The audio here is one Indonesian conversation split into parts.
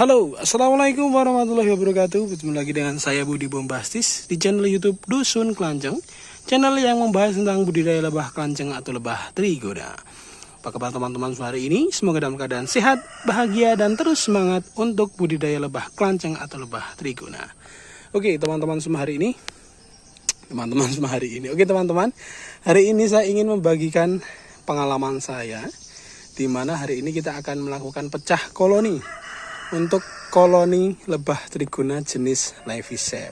Halo, assalamualaikum warahmatullahi wabarakatuh. Bertemu lagi dengan saya Budi Bombastis di channel YouTube Dusun Kelanceng, channel yang membahas tentang budidaya lebah kelanceng atau lebah trigona. Apa kabar teman-teman hari ini? Semoga dalam keadaan sehat, bahagia, dan terus semangat untuk budidaya lebah kelanceng atau lebah trigona. Oke, teman-teman semua hari ini. Oke, teman-teman, hari ini saya ingin membagikan pengalaman saya, di mana hari ini kita akan melakukan pecah koloni untuk koloni lebah trigona jenis Levisep.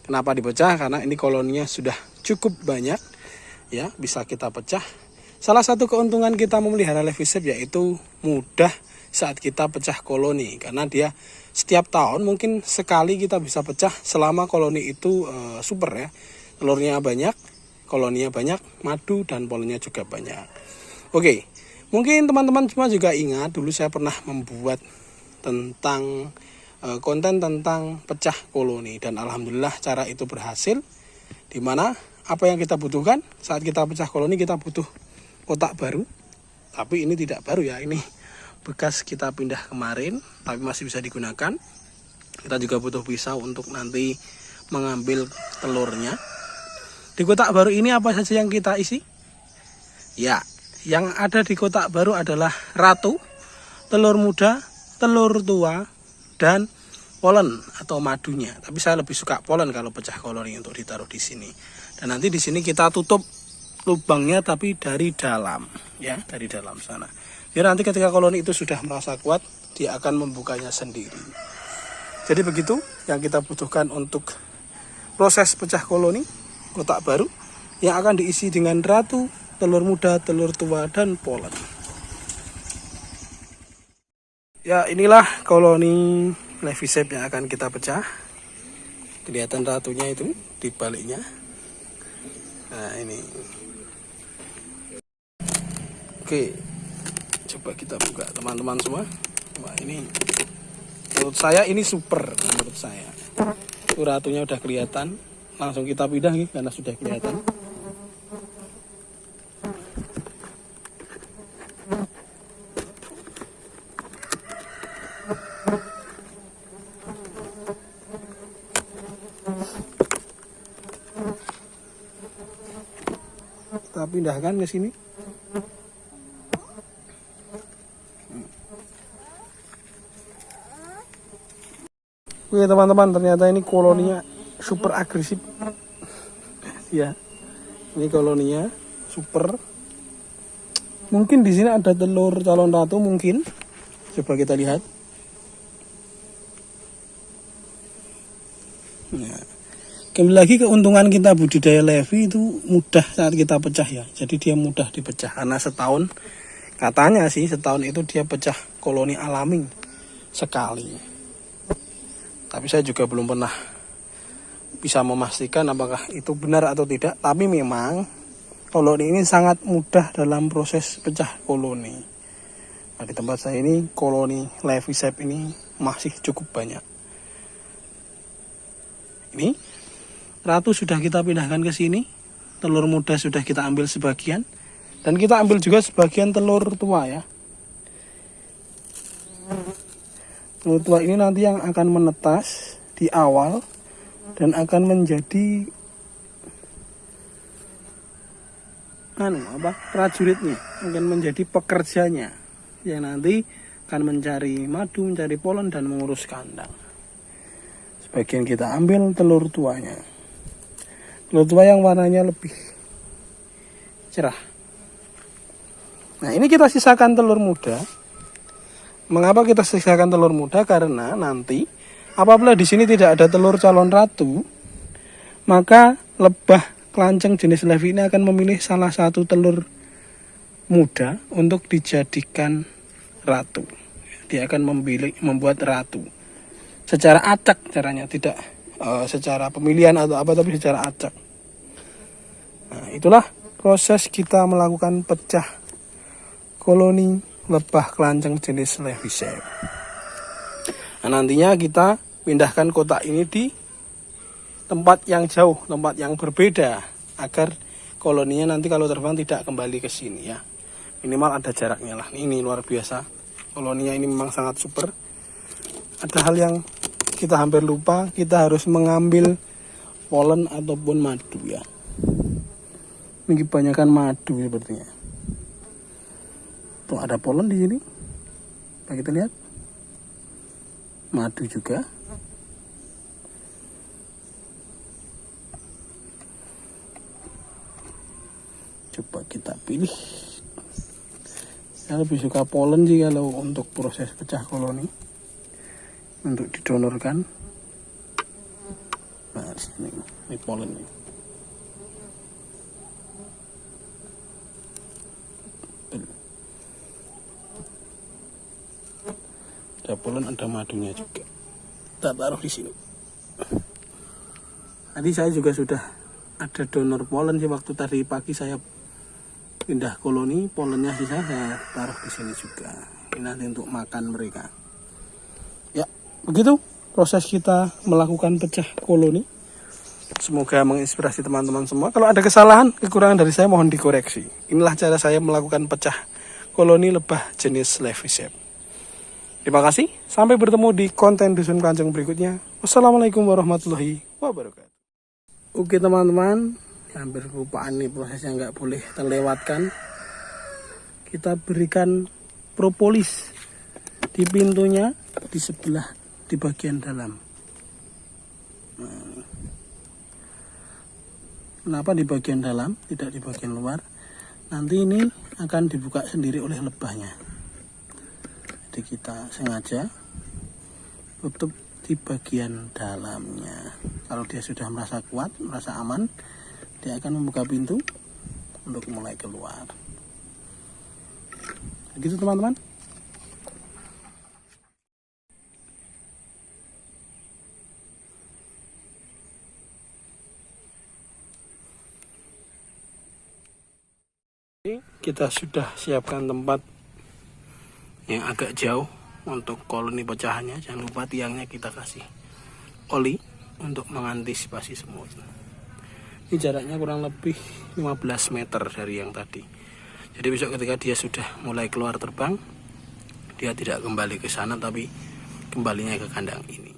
Kenapa dipecah? Karena ini koloninya sudah cukup banyak, ya, bisa kita pecah. Salah satu keuntungan kita memelihara Levisep yaitu mudah saat kita pecah koloni, karena dia setiap tahun mungkin sekali kita bisa pecah selama koloni itu super, ya. Telurnya banyak, koloninya banyak, madu dan polennya juga banyak. Oke, mungkin teman-teman semua juga ingat dulu saya pernah membuat tentang konten tentang pecah koloni, dan alhamdulillah cara itu berhasil. Dimana apa yang kita butuhkan saat kita pecah koloni, kita butuh kotak baru, tapi ini tidak baru, ya, ini bekas kita pindah kemarin tapi masih bisa digunakan. Kita juga butuh pisau untuk nanti mengambil telurnya. Di kotak baru ini apa saja yang kita isi? Ya, yang ada di kotak baru adalah ratu, telur muda, telur tua, dan polen atau madunya. Tapi saya lebih suka polen kalau pecah koloni untuk ditaruh di sini. Dan nanti di sini kita tutup lubangnya tapi dari dalam, ya, dari dalam sana. Jadi nanti ketika koloni itu sudah merasa kuat, dia akan membukanya sendiri. Jadi begitu yang kita butuhkan untuk proses pecah koloni, kotak baru yang akan diisi dengan ratu, telur muda, telur tua, dan polen. Ya, inilah koloni Levisep yang akan kita pecah. Kelihatan ratunya itu di baliknya. Nah, ini. Oke, coba kita buka teman-teman semua. Wah, ini menurut saya ini super, menurut saya. Itu ratunya udah kelihatan. Langsung kita pindah nih karena sudah kelihatan. Kita pindahkan ke sini. Oke teman-teman, ternyata ini koloninya super agresif. Ya, ini koloninya super. Mungkin di sini ada telur calon ratu mungkin. Coba kita lihat. Nah, kembali lagi keuntungan kita budidaya Levi itu mudah saat kita pecah, ya. Jadi dia mudah dipecah karena setahun, katanya sih setahun itu dia pecah koloni alami sekali. Tapi saya juga belum pernah bisa memastikan apakah itu benar atau tidak. Tapi memang koloni ini sangat mudah dalam proses pecah koloni. Nah, di tempat saya ini koloni Levisep ini masih cukup banyak. Ini ratu sudah kita pindahkan ke sini, telur muda sudah kita ambil sebagian, dan kita ambil juga sebagian telur tua, ya. Telur tua ini nanti yang akan menetas di awal dan akan menjadi prajuritnya, akan menjadi pekerjanya yang nanti akan mencari madu, mencari polen, dan mengurus kandang. Sebagian kita ambil telur tuanya. Telur tua yang warnanya lebih cerah. Nah, ini kita sisakan telur muda. Mengapa kita sisakan telur muda? Karena nanti apabila di sini tidak ada telur calon ratu, maka lebah kelanceng jenis Levi ini akan memilih salah satu telur muda untuk dijadikan ratu. Dia akan membuat ratu. Secara acak caranya, tidak secara pemilihan atau apa, tapi secara acak. Nah, itulah proses kita melakukan pecah koloni lebah kelanceng jenis Levisep. Nah, nantinya kita pindahkan kotak ini di tempat yang jauh, tempat yang berbeda, agar koloninya nanti kalau terbang tidak kembali ke sini, ya. Minimal ada jaraknya lah. Ini luar biasa. Koloninya ini memang sangat super. ada hal yang kita hampir lupa, kita harus mengambil polen ataupun madu ya. Ini kebanyakan madu sepertinya. Tuh ada polen di sini. Nah, kita lihat. Madu juga. Coba kita pilih. Saya lebih suka polen sih kalau untuk proses pecah koloni. Untuk didonorkan. Nah, ini polen nih. Ada polen, ada madunya juga. Kita taruh di sini. Tadi saya juga sudah ada donor polen sih, waktu tadi pagi saya pindah koloni, polennya sisa saya taruh di sini juga. Ini nanti untuk makan mereka. Ya, begitu proses kita melakukan pecah koloni. Semoga menginspirasi teman-teman semua. Kalau ada kesalahan, kekurangan dari saya mohon dikoreksi. Inilah cara saya melakukan pecah koloni lebah jenis Levisep. Terima kasih, sampai bertemu di konten Dusun Kanjeng berikutnya. Wassalamualaikum warahmatullahi wabarakatuh. Oke teman-teman, hampir kelupaan nih prosesnya, nggak boleh terlewatkan. Kita berikan propolis di pintunya, di sebelah, di bagian dalam. Nah, kenapa di bagian dalam, tidak di bagian luar? Nanti ini akan dibuka sendiri oleh lebahnya. Jadi kita sengaja tutup di bagian dalamnya. Kalau dia sudah merasa kuat, merasa aman, dia akan membuka pintu untuk mulai keluar. Begitu teman-teman. Kita sudah siapkan tempat yang agak jauh untuk koloni pecahannya. Jangan lupa tiangnya kita kasih oli untuk mengantisipasi semut. Ini jaraknya kurang lebih 15 meter dari yang tadi. Jadi besok ketika dia sudah mulai keluar terbang, dia tidak kembali ke sana tapi kembalinya ke kandang ini.